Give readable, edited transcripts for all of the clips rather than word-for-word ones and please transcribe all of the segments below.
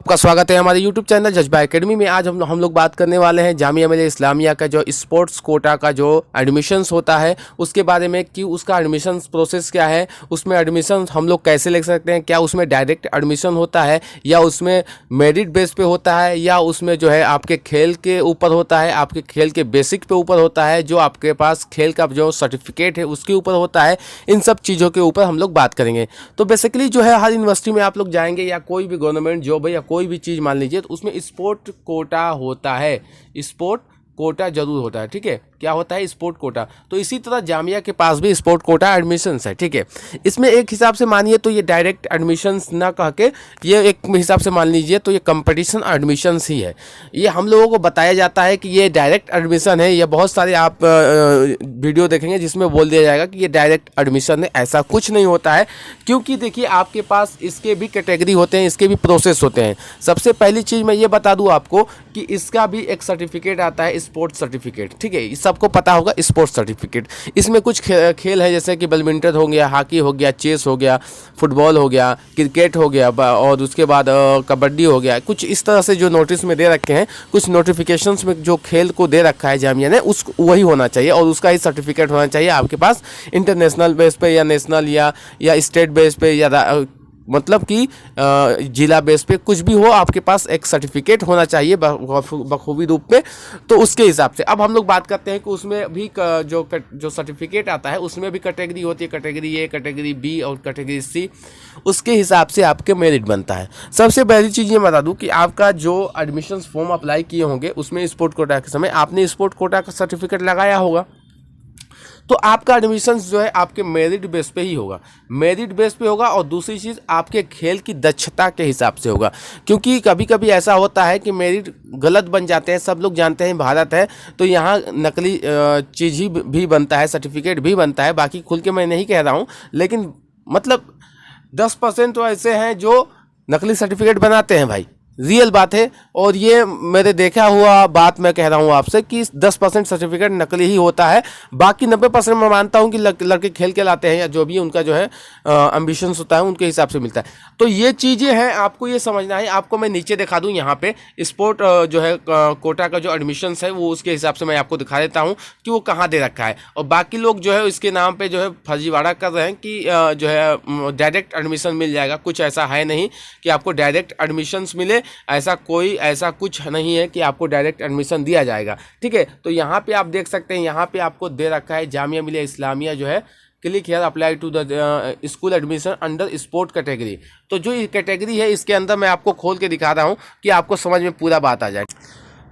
आपका स्वागत है हमारे YouTube चैनल जज्बा एकेडमी में। आज हम लोग बात करने वाले हैं जामिया मिलिया इस्लामिया का जो स्पोर्ट्स कोटा का जो एडमिशन्स होता है उसके बारे में कि उसका एडमिशन्स प्रोसेस क्या है, उसमें एडमिशन हम लोग कैसे ले सकते हैं, क्या उसमें डायरेक्ट एडमिशन होता है या उसमें मेरिट बेस पे होता है या उसमें जो है आपके खेल के ऊपर होता है, आपके खेल के बेसिक पे ऊपर होता है, जो आपके पास खेल का जो सर्टिफिकेट है उसके ऊपर होता है। इन सब चीज़ों के ऊपर हम लोग बात करेंगे। तो बेसिकली जो है हर यूनिवर्सिटी में आप लोग जाएंगे या कोई भी गवर्नमेंट जॉब है या कोई भी चीज़ मान लीजिए तो उसमें स्पोर्ट कोटा होता है, स्पोर्ट कोटा जरूर होता है। ठीक है, क्या होता है? स्पोर्ट कोटा। तो इसी तरह जामिया के पास भी स्पोर्ट कोटा एडमिशन्स है। ठीक है, इसमें एक हिसाब से मानिए तो ये डायरेक्ट एडमिशन्स ना कह के ये एक हिसाब से मान लीजिए तो ये कंपटीशन एडमिशन्स ही है। ये हम लोगों को बताया जाता है कि ये डायरेक्ट एडमिशन है। ये बहुत सारे आप वीडियो देखेंगे जिसमें बोल दिया जाएगा कि ये डायरेक्ट एडमिशन है। ऐसा कुछ नहीं होता है, क्योंकि देखिए आपके पास इसके भी कैटेगरी होते हैं, इसके भी प्रोसेस होते हैं। सबसे पहली चीज़ मैं ये बता दूँ आपको कि इसका भी एक सर्टिफिकेट आता है, स्पोर्ट्स सर्टिफिकेट। ठीक है, सबको पता होगा स्पोर्ट्स सर्टिफिकेट। इसमें कुछ खेल है जैसे कि बैडमिंटन हो गया, हॉकी हो गया, चेस हो गया, फुटबॉल हो गया, क्रिकेट हो गया और उसके बाद कबड्डी हो गया। कुछ इस तरह से जो नोटिस में दे रखे हैं, कुछ नोटिफिकेशंस में जो खेल को दे रखा है जामिया ने उस वही होना चाहिए और उसका ही सर्टिफिकेट होना चाहिए आपके पास। इंटरनेशनल बेस पे या नेशनल या स्टेट बेस पे या मतलब कि जिला बेस पे कुछ भी हो, आपके पास एक सर्टिफिकेट होना चाहिए बखूबी रूप में। तो उसके हिसाब से अब हम लोग बात करते हैं कि उसमें भी जो सर्टिफिकेट आता है उसमें भी कैटेगरी होती है, कैटेगरी ए, कैटेगरी बी और कैटेगरी सी। उसके हिसाब से आपके मेरिट बनता है। सबसे पहली चीज़ ये बता दूं कि आपका जो एडमिशन फॉर्म अप्लाई किए होंगे उसमें स्पोर्ट कोटा के समय आपने स्पोर्ट कोटा का सर्टिफिकेट लगाया होगा, तो आपका एडमिशन जो है आपके मेरिट बेस पे ही होगा, मेरिट बेस पे होगा। और दूसरी चीज़ आपके खेल की दक्षता के हिसाब से होगा, क्योंकि कभी कभी ऐसा होता है कि मेरिट गलत बन जाते हैं। सब लोग जानते हैं भारत है तो यहाँ नकली चीज़ ही भी बनता है, सर्टिफिकेट भी बनता है। बाकी खुल के मैं नहीं कह रहा हूँ, लेकिन मतलब 10% तो ऐसे हैं जो नकली सर्टिफिकेट बनाते हैं भाई, रियल बात है। और ये मेरे देखा हुआ बात मैं कह रहा हूँ आपसे कि 10% सर्टिफिकेट नकली ही होता है। बाकी 90% मैं मानता हूँ कि लड़के खेल के लाते हैं या जो भी उनका जो है एम्बिशंस होता है उनके हिसाब से मिलता है। तो ये चीज़ें हैं, आपको ये समझना है। आपको मैं नीचे दिखा दूँ यहाँ पे स्पोर्ट जो है कोटा का जो एडमिशन्स है वो उसके हिसाब से मैं आपको दिखा देता हूँ कि वो कहाँ दे रखा है। और बाकी लोग जो है इसके नाम पर जो है फर्जीवाड़ा कर रहे हैं कि जो है डायरेक्ट एडमिशन मिल जाएगा। कुछ ऐसा है नहीं कि आपको डायरेक्ट एडमिशन्स मिले, ऐसा कुछ नहीं है कि आपको डायरेक्ट एडमिशन दिया जाएगा। ठीक है, तो यहाँ पे आप देख सकते हैं, यहाँ पे आपको दे रखा है जामिया मिलिया इस्लामिया जो है click here apply to the school admission under sport category. तो जो ये कैटेगरी है इसके अंदर मैं आपको खोल के दिखा रहा हूँ कि आपको समझ में पूरा बात आ जाए।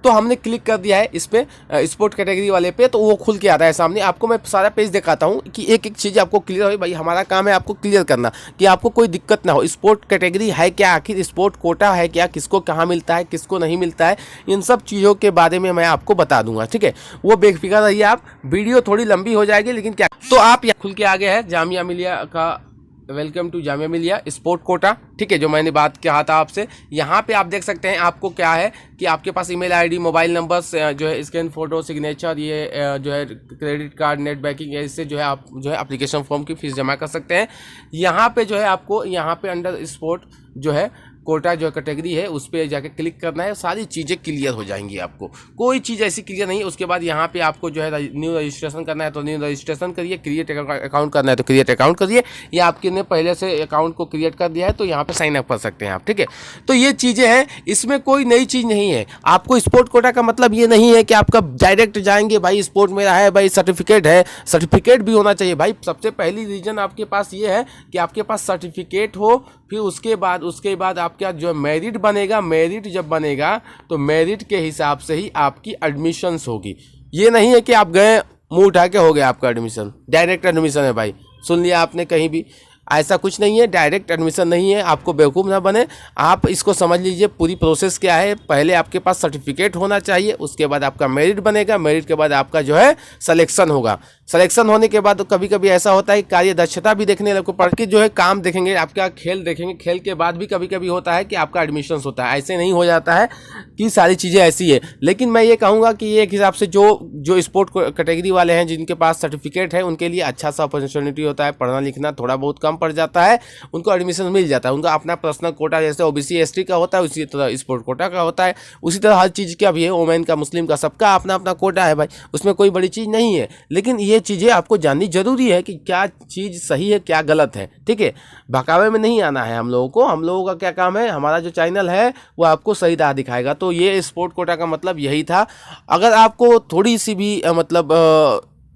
तो हमने क्लिक कर दिया है इस पे स्पोर्ट कैटेगरी वाले पे, तो वो खुल के आता है सामने। आपको मैं सारा पेज दिखाता हूँ कि एक एक चीज़ आपको क्लियर हो। भाई हमारा काम है आपको क्लियर करना कि आपको कोई दिक्कत ना हो। स्पोर्ट कैटेगरी है क्या, आखिर स्पोर्ट कोटा है क्या, किसको कहाँ मिलता है, किसको नहीं मिलता है, इन सब चीज़ों के बारे में मैं आपको बता दूंगा। ठीक है, वो बेफिक्र रहिए आप। वीडियो थोड़ी लंबी हो जाएगी लेकिन क्या, तो आप यहाँ खुल के आगे है जामिया मिलिया का welcome to Jamia Millia sport Kota. ठीक है, जो मैंने बात कहा था आपसे, यहाँ पे आप देख सकते हैं आपको क्या है कि आपके पास ईमेल आईडी, मोबाइल नंबर जो है, स्कैन फोटो, सिग्नेचर, ये जो है क्रेडिट कार्ड, नेट बैंकिंग, इससे जो है आप जो है एप्लीकेशन फॉर्म की फीस जमा कर सकते हैं। यहाँ पे जो है आपको यहाँ पे अंडर स्पोर्ट जो है कोटा जो कैटेगरी है उस पर जाके क्लिक करना है। सारी चीज़ें क्लियर हो जाएंगी, आपको कोई चीज़ ऐसी क्लियर नहीं है। उसके बाद यहाँ पे आपको जो है न्यू रजिस्ट्रेशन करना है तो न्यू रजिस्ट्रेशन करिए, क्रिएट अकाउंट करना है तो क्रिएट अकाउंट करिए, या आपके ने पहले से अकाउंट को क्रिएट कर दिया है तो यहाँ पे साइन अप कर सकते हैं आप। ठीक है, तो ये चीज़ें हैं, इसमें कोई नई चीज़ नहीं है। आपको स्पोर्ट कोटा का मतलब ये नहीं है कि आपका डायरेक्ट जाएंगे भाई स्पोर्ट मेरा है भाई, सर्टिफिकेट है, सर्टिफिकेट भी होना चाहिए भाई। सबसे पहली रीज़न आपके पास ये है कि आपके पास सर्टिफिकेट हो, फिर उसके बाद आपका जो मेरिट बनेगा। मेरिट जब बनेगा तो मेरिट के हिसाब से ही आपकी एडमिशन्स होगी। ये नहीं है कि आप गए मुंह उठा के हो गया आपका एडमिशन, डायरेक्ट एडमिशन है भाई। सुन लिया आपने कहीं भी, ऐसा कुछ नहीं है, डायरेक्ट एडमिशन नहीं है। आपको बेवकूफ़ ना बने, आप इसको समझ लीजिए पूरी प्रोसेस क्या है। पहले आपके पास सर्टिफिकेट होना चाहिए, उसके बाद आपका मेरिट बनेगा, मेरिट के बाद आपका जो है सिलेक्शन होगा। सिलेक्शन होने के बाद कभी कभी ऐसा होता है कि कार्य दक्षता भी देखने लगो, पढ़ के जो है काम देखेंगे, आपका खेल देखेंगे, खेल के बाद भी कभी कभी होता है कि आपका एडमिशन होता है। ऐसे नहीं हो जाता है कि सारी चीज़ें ऐसी है। लेकिन मैं ये कहूँगा कि ये एक हिसाब से जो स्पोर्ट कैटेगरी वाले हैं जिनके पास सर्टिफिकेट है उनके लिए अच्छा सा अपॉर्चुनिटी होता है। पढ़ना लिखना थोड़ा बहुत कम पड़ जाता है, उनको एडमिशन मिल जाता है। उनका अपना पर्सनल कोटा जैसे ओबीसी एसटी का होता है उसी तरह स्पोर्ट कोटा का होता है। उसी तरह हर चीज़ का भी है, वोमेन का, मुस्लिम का, सबका अपना अपना कोटा है भाई, उसमें कोई बड़ी चीज़ नहीं है। लेकिन ये चीज़ें आपको जाननी जरूरी है कि क्या चीज़ सही है क्या गलत है। ठीक है, बहकावे में नहीं आना है हम लोगों को। हम लोगों का क्या काम है, हमारा जो चैनल है वो आपको सही राह दिखाएगा। तो ये स्पोर्ट कोटा का मतलब यही था। अगर आपको थोड़ी सी भी मतलब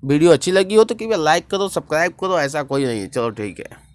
वीडियो अच्छी लगी हो तो कृपया लाइक करो, सब्सक्राइब करो, ऐसा कोई नहीं है। चलो ठीक है।